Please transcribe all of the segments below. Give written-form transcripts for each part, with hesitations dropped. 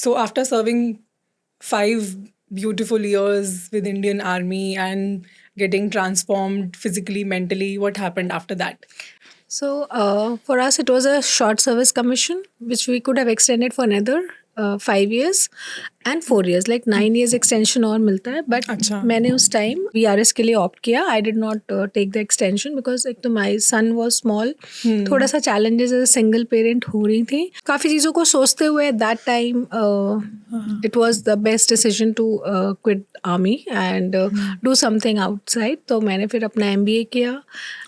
So after serving 5 beautiful years with Indian Army and getting transformed physically, mentally, what happened after that? So for us, it was a short service commission, which we could have extended for another 5 years and 4 years, like 9 years extension और मिलता है. But अच्छा. मैंने उस time VRS के लिए opt किया. I did not take the extension because एक तो my son was small. थोड़ा सा challenges as a single parent हो रही थी. काफ़ी चीज़ों को सोचते हुए at that time it was the best decision to quit army and do something outside. तो मैंने फिर अपना MBA किया.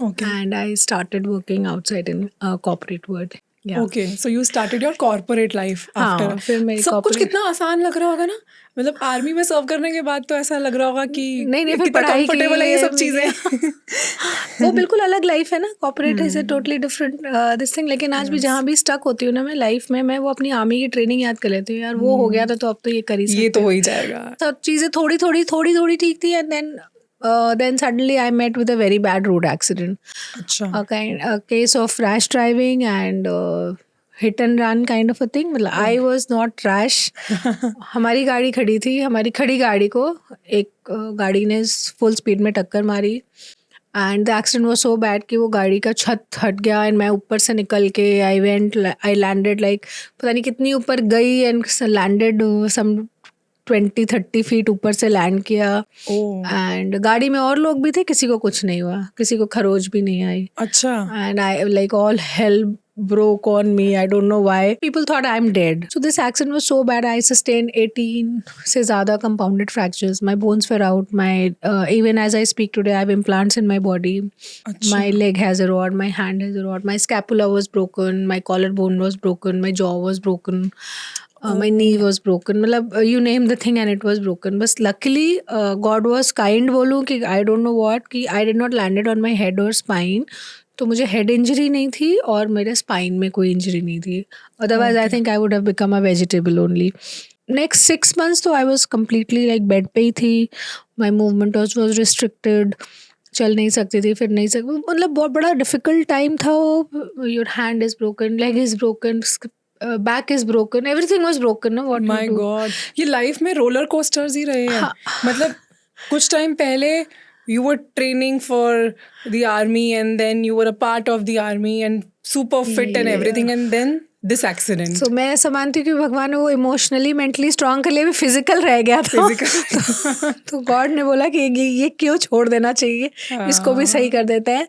Okay. And I started working outside in corporate world. Yeah. Okay, so you started your corporate life after. हाँ, फिर मेरी सब कुछ corporate- कितना आसान लग रहा होगा ना, मतलब आर्मी में सर्व करने के बाद तो ऐसा लग रहा होगा कि नहीं, फिर कितना पढ़ाई कंफर्टेबल है ये सब की चीजें. वो बिल्कुल अलग लाइफ है ना. Corporate is a totally different this thing. लेकिन आज भी जहाँ भी स्टक होती हूँ ना मैं लाइफ में, मैं वो अपनी आर्मी की ट्रेनिंग याद कर लेती हूँ. यार वो हो गया था तो अब तो ये कर ही सकते ये तो हैं. हो ही जाएगा. सब चीज़ें थोड़ी ठीक थी. And then suddenly I met with a very bad road accident. अच्छा. A case of rash driving and hit and run kind of a thing. मतलब I was not rash. हमारी गाड़ी खड़ी थी. हमारी खड़ी गाड़ी को एक गाड़ी ने फुल स्पीड में टक्कर मारी. And the accident was so bad कि वो गाड़ी का छत हट गया एंड मैं ऊपर से निकल के आई लैंडेड लाइक पता नहीं कितनी ऊपर गई एंड लैंडेड सम 20-30 फीट ऊपर से लैंड किया. एंड गाड़ी में और लोग भी थे. किसी को कुछ नहीं हुआ. किसी को खरोच भी नहीं आई. अच्छा. And I like all hell broke on me. I don't know why. People thought I'm dead. So this accident was so bad. I sustained 18 से ज़्यादा compounded fractures. My bones were out. My even as I speak today, I have implants in my body. अच्छा. My leg has a rod. My hand has a rod. My scapula was broken. My collarbone was broken. My jaw was broken. My knee was broken. मतलब you name the thing and it was broken. बस luckily God was kind बोलूँ कि I don't know what कि I did not landed on my head or spine. तो मुझे head injury नहीं थी और मेरे स्पाइन में कोई इंजरी नहीं थी. Otherwise I think I would have become a vegetable only. Next 6 months तो I was completely like bed पे ही थी. माई मूवमेंट वॉज रिस्ट्रिक्टेड. चल नहीं सकती थी, फिर नहीं सकती. मतलब बहुत बड़ा डिफिकल्ट टाइम था वो. Your hand is broken, leg is broken, back is broken, everything was broken ना. व्हाट माय गॉड, ये लाइफ में रोलर कोस्टर्स ही रहे हैं. मतलब कुछ टाइम पहले you were training for the army and then you were a part of the army and super fit and everything and then this accident. So मैं ऐसा मानती हूँ कि भगवान ने वो इमोशनली मेंटली स्ट्रांग के लिए भी फिजिकल रह गया था. तो गॉड ने बोला कि ये क्यों छोड़ देना चाहिए, इसको भी सही कर देते हैं.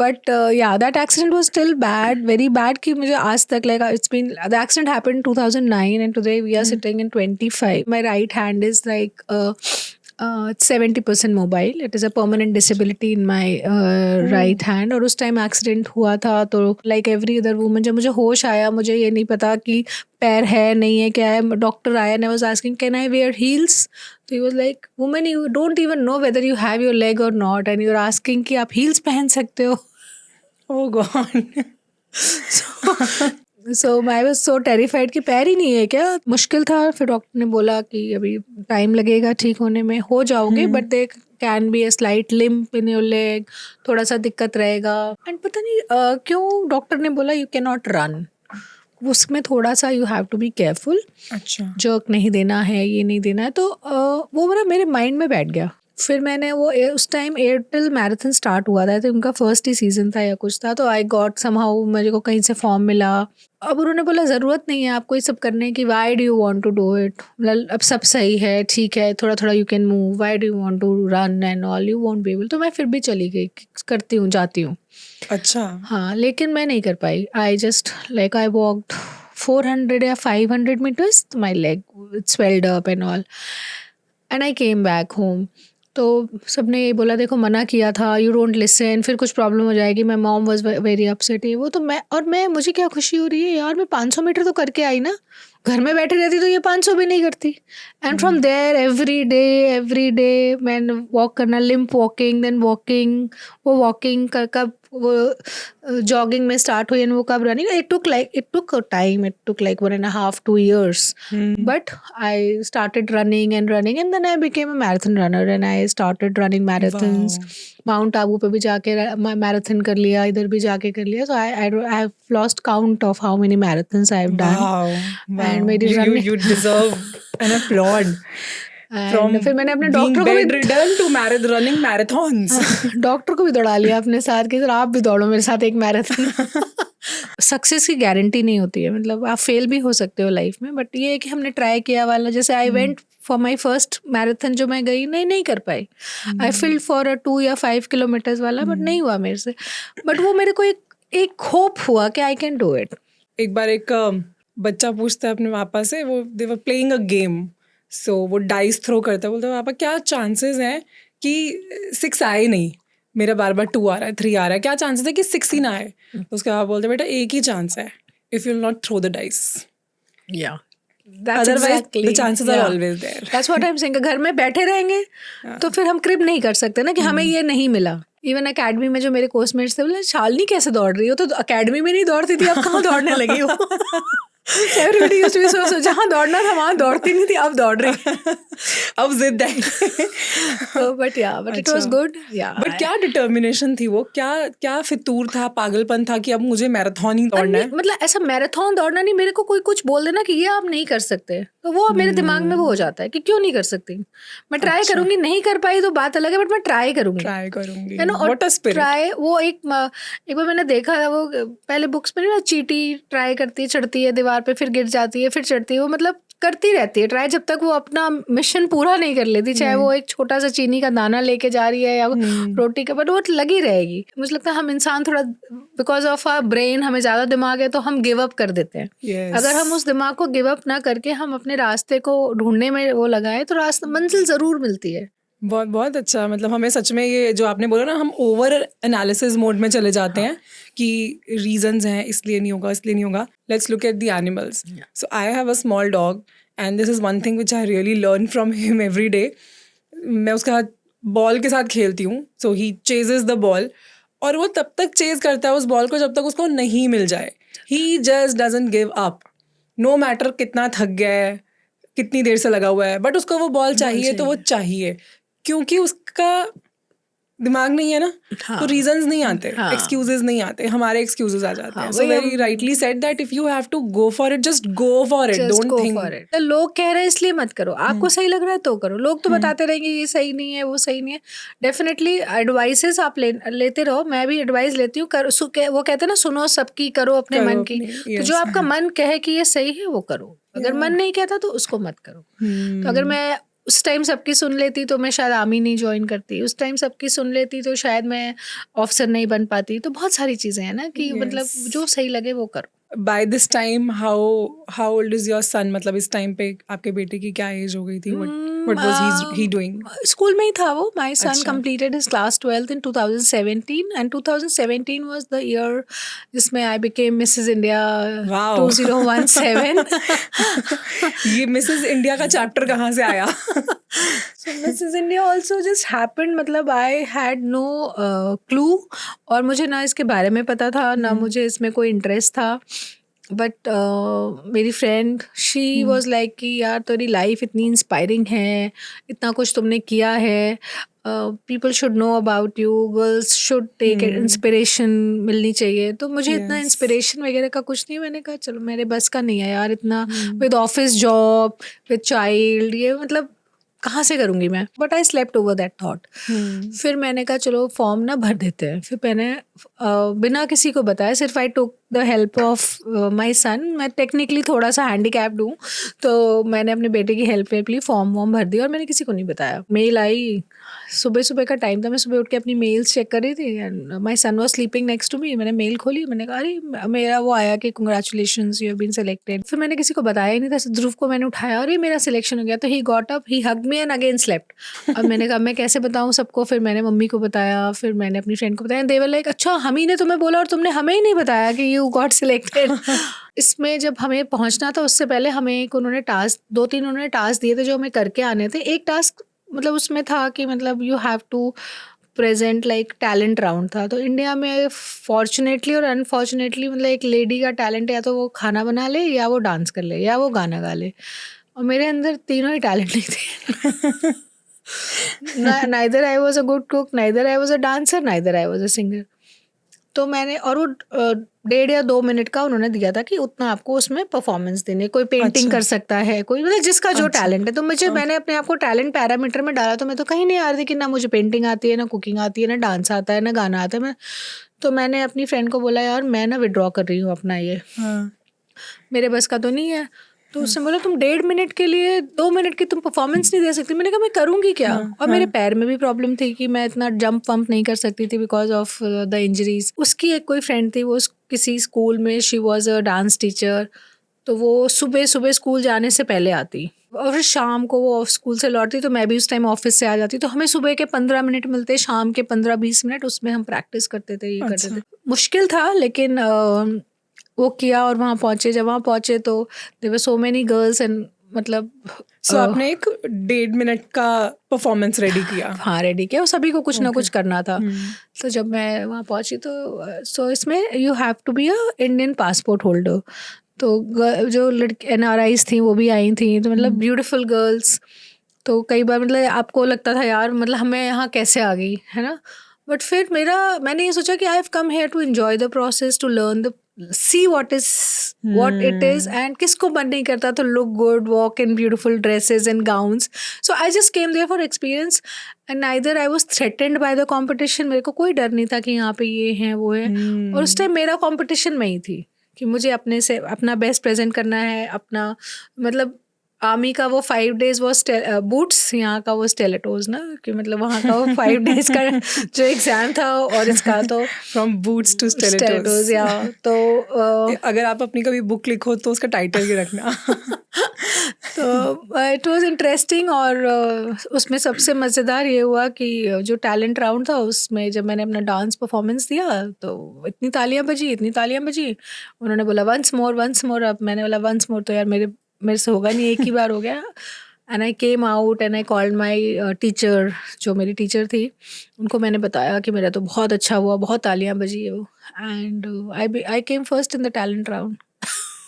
But yeah that accident was still bad, very bad. कि मुझे आज तक like it's been the accident happened in 2009 and today we are sitting in 25. My right hand is like it's 70% mobile. It is a permanent disability in my right hand. और उस time accident हुआ था तो like every other woman जब मुझे होश आया, मुझे ये नहीं पता कि पैर है नहीं है क्या है. डॉक्टर आया and I was asking can I wear heels. तो he was like woman you don't even know whether you have your leg or not and you're asking कि आप heels पहन सकते हो. Oh God. So I was so terrified कि पैर ही नहीं है क्या. मुश्किल था. फिर डॉक्टर ने बोला कि अभी टाइम लगेगा ठीक होने में, हो जाओगे but they can be a slight limp in your leg, थोड़ा सा दिक्कत रहेगा. एंड पता नहीं क्यों डॉक्टर ने बोला यू कैन नॉट रन. उसमें थोड़ा सा you have to be careful. अच्छा. जर्क नहीं देना है, ये नहीं देना है. तो वो मेरे माइंड में बैठ गया. फिर मैंने वो उस टाइम एयरटेल मैराथन स्टार्ट हुआ था तो उनका फर्स्ट ही सीजन था या कुछ था. तो आई गॉट समहाउ मेरे को कहीं से फॉर्म मिला. अब उन्होंने बोला ज़रूरत नहीं है आपको ये सब करने की. Why do you want to do it. अब सब सही है, ठीक है, थोड़ा थोड़ा you can move. Why do you want to run and all, you won't be able. तो मैं फिर भी चली गई, करती हूँ, जाती हूँ. अच्छा. हाँ, लेकिन मैं नहीं कर पाई. I just like I walked 400 या 500 meters. My leg swelled up and all and I came back home. तो सबने ये बोला देखो मना किया था, यू डोंट लिसन, फिर कुछ प्रॉब्लम हो जाएगी. My mom was very upset. ये वो तो मैं मुझे क्या खुशी हो रही है यार, मैं 500 मीटर तो करके आई ना. घर में बैठी रहती तो ये 500 भी नहीं करती. And from there every day मैंने वॉक करना, लिम्प वॉकिंग, देन वॉकिंग. वो वॉकिंग कब वो जॉगिंग में स्टार्ट हुई एंड वो कब running. It took time. It took like 1.5-2 years. But I started running and then I became a marathon runner and I started running marathons. Wow. Mount Abu पे भी जाके मैराथन कर लिया, इधर भी जाके कर लिया. So I have lost count of how many marathons I have done. wow. And मेरी you running you deserve an applaud from फिर मैंने अपने being डॉक्टर को भी bedridden to running marathons. Doctor को भी दौड़ा लिया अपने साथ कि सर आप भी दौड़ो मेरे साथ एक मैराथन. सक्सेस की गारंटी नहीं होती है, मतलब आप फेल भी हो सकते हो लाइफ में, बट ये है कि हमने ट्राई किया वाला. जैसे I went for my first marathon जो मैं गई, नहीं कर पाई. आई फिल्ड फॉर अ 2 या 5 किलोमीटर्स वाला, बट नहीं हुआ मेरे से. बट वो मेरे को एक होप हुआ कि आई कैन डू इट. एक बार एक बच्चा पूछता है अपने पापा से, वो दे वर प्लेइंग अ गेम, सो वो डाइस थ्रो करता है, बोलता है पापा क्या चांसेस हैं कि 6 आए नहीं, मेरा बार बार 2 आ रहा है, 3 आ रहा है, क्या चांसेस है कि 6 ही ना आए. तो उसके पापा बोलते हैं बेटा एक ही चांस है, if you will not throw the dice, otherwise the chances are always there. That's what I'm saying. घर में बैठे रहेंगे तो फिर हम क्रिप नहीं कर सकते ना कि हमें ये नहीं मिला. इवन अकेडमी में जो मेरे कोर्समेट्स थे बोले शालिनी कैसे दौड़ रही हो, तो अकेडमी में नहीं दौड़ती थी, अब कहाँ दौड़ने लगी हो. Everybody used to be so जहाँ दौड़ना था वहाँ दौड़ती नहीं थी, अब दौड़ रही. अब जिद है. But it was good. But क्या डिटर्मिनेशन थी वो, क्या फितूर था, पागलपन था कि अब मुझे मैराथन ही दौड़ना है. मतलब ऐसा मैराथन दौड़ना नहीं, मेरे को कोई कुछ बोल देना कि ये आप नहीं कर सकते, तो वो मेरे दिमाग में वो हो जाता है कि क्यों नहीं कर सकती. मैं ट्राई करूंगी, नहीं कर पाई तो बात अलग है, बट मैं ट्राई करूंगी. What a spirit. ट्राई. वो एक बार मैंने देखा था, वो पहले बुक्स में ना चींटी ट्राई करती है, चढ़ती है दीवार पे, फिर गिर जाती है, फिर चढ़ती है. वो मतलब करती रहती है ट्राई जब तक वो अपना मिशन पूरा नहीं कर लेती, चाहे वो एक छोटा सा चीनी का दाना लेके जा रही है या रोटी का, बट वो लगी रहेगी. मुझे लगता है हम इंसान थोड़ा बिकॉज ऑफ आवर ब्रेन, हमें ज़्यादा दिमाग है तो हम गिव अप कर देते हैं. अगर हम उस दिमाग को गिव अप ना करके हम अपने रास्ते को ढूंढने में वो लगाए तो रास्ता मंजिल ज़रूर मिलती है. बहुत बहुत अच्छा. मतलब हमें सच में ये जो आपने बोला ना, हम ओवर एनालिसिस मोड में चले जाते हैं कि रीजंस हैं, इसलिए नहीं होगा, इसलिए नहीं होगा. Let's look at the animals. So I have a small dog and this is one thing which I really learn from him every day. मैं उसके साथ बॉल के साथ खेलती हूँ, सो ही चेजेस द बॉल, और वो तब तक चेज करता है उस बॉल को जब तक उसको नहीं मिल जाए. He just doesn't give up, no matter कितना थक गया है, कितनी देर से लगा हुआ है, बट उसको वो बॉल चाहिए तो वो चाहिए, क्योंकि उसका दिमाग नहीं है ना. तो रीजंस नहीं आते, एक्सक्यूजेस नहीं आते, हमारे एक्सक्यूजेस आ जाते हैं. So very rightly said that if you have to go for it, just go for it, don't think. लोग कह रहे हैं इसलिए मत करो, आपको सही लग रहा है तो करो. लोग तो बताते रहेंगे ये सही नहीं है, वो सही नहीं है. डेफिनेटली एडवाइसेस आप लेते रहो, मैं भी एडवाइस लेती हूँ. वो कहते हैं ना, सुनो सबकी, करो अपने मन की. तो जो आपका मन कहे कि ये सही है वो करो, अगर मन नहीं कहता तो उसको मत करो. तो अगर मैं उस टाइम सबकी सुन लेती तो मैं शायद आर्मी नहीं ज्वाइन करती, उस टाइम सबकी सुन लेती तो शायद मैं ऑफिसर नहीं बन पाती. तो बहुत सारी चीज़ें हैं ना कि मतलब जो सही लगे वो करो. By this time, how old is your son? मतलब इस टाइम पे आपके बेटे की क्या एज हो गई थी? What was he doing? School में ही था वो. My son completed his class 12th in 2017 and 2017 was the year जिसमें I became Mrs. India 2017. ये Mrs. India का चैप्टर कहाँ से आया? So Mrs. India also just happened. मतलब I had no clue, और मुझे ना इसके बारे में पता था ना मुझे इसमें कोई इंटरेस्ट था. बट मेरी फ्रेंड शी वॉज लाइक कि यार तेरी लाइफ इतनी इंस्पायरिंग है, इतना कुछ तुमने किया है, people should know about you, girls should take inspiration मिलनी चाहिए. तो मुझे इतना इंस्पिरेशन वगैरह का कुछ नहीं. मैंने कहा चलो मेरे बस का नहीं है यार इतना, with office job, with child, ये मतलब कहाँ से करूँगी मैं. But I slept over that thought. फिर मैंने कहा चलो फॉर्म ना भर देते हैं. फिर मैंने बिना किसी को बताया, सिर्फ I took the help of my son. मैं टेक्निकली थोड़ा सा हैंडीकैप्ड हूँ, तो मैंने अपने बेटे की हेल्प के लिए फॉर्म भर दिया और मैंने किसी को नहीं बताया. मेल आई, सुबह का टाइम था, मैं सुबह उठ के अपनी मेल्स चेक कर रही थी and my son was sleeping next to me. मैंने मेल खोली, मैंने कहा अरे मेरा वो आया कि congratulations you have been selected. फिर मैंने किसी को बताया ही नहीं था. ध्रुव को मैंने उठाया, अरे मेरा सिलेक्शन हो गया. तो he got up, he hugged me and again slept. अब मैंने कहा मैं कैसे बताऊँ सबको. फिर मैंने मम्मी को बताया, फिर मैंने अपनी फ्रेंड को बताया. दे वर लाइक अच्छा हम ही ने तुम्हें बोला और तुमने हमें ही नहीं बताया कि यू गॉट सिलेक्टेड. इसमें जब हमें पहुंचना था उससे पहले हमें एक उन्होंने टास्क, 2-3 उन्होंने टास्क दिए थे जो हमें करके आने थे. एक टास्क मतलब उसमें था कि मतलब you have to present like talent round था. तो इंडिया में फॉर्चुनेटली और अनफॉर्चुनेटली मतलब एक लेडी का टैलेंट या तो वो खाना बना ले, या वो डांस कर ले, या वो गाना गा ले, और मेरे अंदर तीनों ही टैलेंट नहीं थे. neither I was a good cook, neither I was a dancer, neither I was a singer. तो मैंने, और वो 1.5 या 2 मिनट का उन्होंने दिया था कि उतना आपको उसमें परफॉर्मेंस देने, कोई पेंटिंग कर सकता है, कोई मतलब जिसका जो टैलेंट है। तो मैंने अपने आप को टैलेंट पैरामीटर में डाला, तो मैं तो कहीं नहीं आ रही थी कि ना मुझे पेंटिंग आती है, ना कुकिंग आती है, ना डांस आता है, ना गाना आता है। तो मैंने अपनी फ्रेंड को बोला, यार मैं ना विड्रॉ कर रही हूँ अपना ये, मेरे बस का तो नहीं है। तो उसने बोला, तुम 1.5 मिनट के लिए 2 मिनट की तुम परफॉर्मेंस नहीं दे सकती। मैंने कहा मैं करूँगी क्या? और मेरे पैर में भी प्रॉब्लम थी कि मैं इतना जंप वंप नहीं कर सकती थी बिकॉज ऑफ द इंजरीज। उसकी एक कोई फ्रेंड थी, वो किसी स्कूल में, she was a dance teacher. तो वो सुबह सुबह स्कूल जाने से पहले आती और फिर शाम को वो स्कूल से लौटती, तो मैं भी उस टाइम ऑफिस से आ जाती। तो हमें सुबह के 15 मिनट मिलते, शाम के 15-20 मिनट, उसमें हम प्रैक्टिस करते थे, ये करते थे। मुश्किल था, लेकिन वो किया और वहाँ पहुँचे। जब वहाँ पहुँचे तो there were so many girls and मतलब आपने एक 1.5 मिनट का परफॉर्मेंस रेडी किया? हाँ, रेडी किया। सभी को कुछ ना कुछ करना था। तो जब मैं वहाँ पहुँची तो सो इसमें you have to be a Indian passport holder. तो जो लड़की NRIs थी वो भी आई थी, तो मतलब ब्यूटीफुल गर्ल्स। तो कई बार मतलब आपको लगता था यार मतलब हमें यहाँ कैसे आ गई, है ना। बट फिर मैंने ये सोचा कि I have come here to enjoy the process, to learn the see what it is, and किसको मन नहीं करता तो look good, walk in beautiful dresses and gowns. So I just came there for experience and neither I was threatened by the competition. मेरे को कोई डर नहीं था कि यहाँ पे ये हैं वो है। और उस टाइम मेरा competition में ही थी कि मुझे अपने से अपना बेस्ट प्रेजेंट करना है, अपना मतलब आर्मी का वो 5 days वो बूट्स, यहाँ का वो स्टेलेटोज ना, कि मतलब वहाँ का वो 5 days का जो एग्जाम था, और इसका तो फ्रॉम बूट्स टू स्टेलेटोज। या तो अगर आप अपनी कभी बुक लिखो तो उसका टाइटल ही रखना। तो इट वाज इंटरेस्टिंग। और उसमें सबसे मज़ेदार ये हुआ कि जो टैलेंट राउंड था उसमें जब मैंने अपना डांस परफॉर्मेंस दिया तो इतनी तालियां बजी। उन्होंने बोला वंस मोर। अब मैंने बोला वंस मोर तो यार मेरे से होगा नहीं, एक ही बार हो गया। And I came out and I called my teacher, जो मेरी टीचर थी, उनको मैंने बताया कि मेरा तो बहुत अच्छा हुआ, बहुत तालियां बजी है वो। And I came first in the talent round.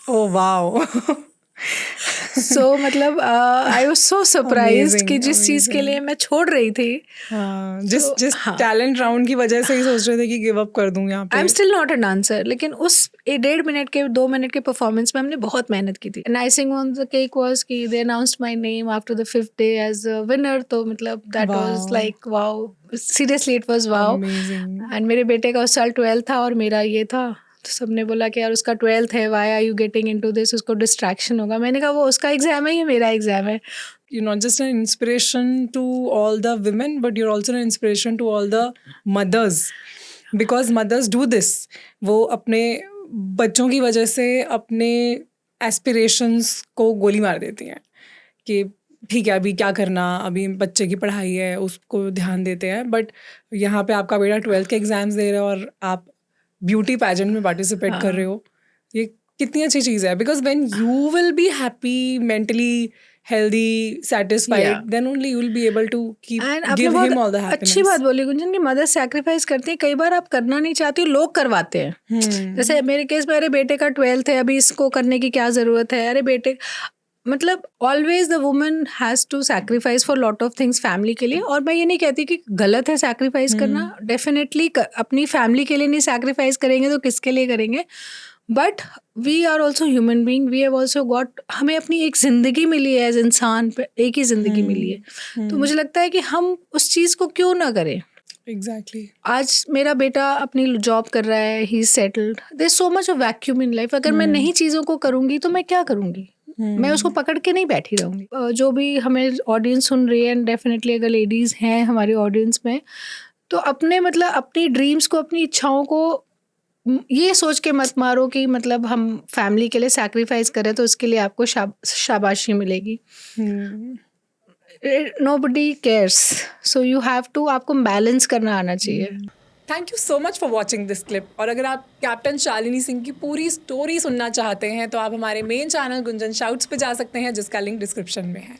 Oh wow. So मतलब आई वाज सो सरप्राइज्ड कि जिस चीज़ के लिए मैं छोड़ रही थी, जिस टैलेंट राउंड की वजह से ही सोच रहे थे कि गिव अप कर दूं यहाँ पे। I am still not a dancer, लेकिन उस 1.5 मिनट के 2 मिनट के परफॉर्मेंस में हमने बहुत मेहनत की थी। And icing on the cake was कि they announced my name after the 5th day as a winner. तो मतलब that was like wow, seriously it was wow. And मेरे बेटे का उस साल 12th था और मेरा ये था। तो सबने बोला कि यार उसका 12th है, why are you getting into this, उसको डिस्ट्रैक्शन होगा। मैंने कहा वो उसका एग्जाम है, ये मेरा एग्जाम है। You're not just an inspiration to all the women, but you're also an inspiration to all the mothers, because mothers do this. वो अपने बच्चों की वजह से अपने एस्पिरेशंस को गोली मार देती हैं कि ठीक है अभी क्या करना, अभी बच्चे की पढ़ाई है उसको ध्यान देते हैं। बट यहाँ पे आपका बेटा 12th के एग्जाम्स दे रहे हो और आप ब्यूटी पैजेंट में पार्टिसिपेट कर रहे हो, ये कितनी अच्छी चीज़ है। Because when you will be happy, mentally healthy, satisfied, then only you will be able to give him all the happiness. अच्छी बात बोली गुंजन कि मदर सैक्रिफाइस करती है। कई बार आप करना नहीं चाहती, लोग करवाते हैं। जैसे मेरे केस में, अरे बेटे का 12th है, अभी इसको करने की क्या ज़रूरत है, अरे बेटे, मतलब always the woman has to sacrifice for lot of things family के लिए। और मैं ये नहीं कहती कि गलत है सैक्रिफाइस करना, डेफिनेटली अपनी फैमिली के लिए नहीं सैक्रिफाइस करेंगे तो किसके लिए करेंगे। But we are also human being, we have also got, हमें अपनी एक ज़िंदगी मिली है एज इंसान, एक ही ज़िंदगी मिली है। तो मुझे लगता है कि हम उस चीज़ को क्यों ना करें। एग्जैक्टली आज मेरा बेटा अपनी जॉब कर रहा है, he is settled, there is so much of vacuum in life. अगर मैं नहीं चीज़ों को करूँगी तो मैं क्या करूँगी, मैं उसको पकड़ के नहीं बैठी रहूँगी। जो भी हमें ऑडियंस सुन रही है, एंड डेफिनेटली अगर लेडीज़ हैं हमारी ऑडियंस में, तो अपने मतलब अपनी ड्रीम्स को, अपनी इच्छाओं को ये सोच के मत मारो कि मतलब हम फैमिली के लिए सैक्रिफाइस करें तो उसके लिए आपको शाबाशी मिलेगी। Nobody cares, so you have to, आपको बैलेंस करना आना चाहिए। Thank you so much for watching this clip. और अगर आप कैप्टन शालिनी सिंह की पूरी स्टोरी सुनना चाहते हैं तो आप हमारे मेन चैनल गुंजन शाउट्स पे जा सकते हैं, जिसका लिंक डिस्क्रिप्शन में है।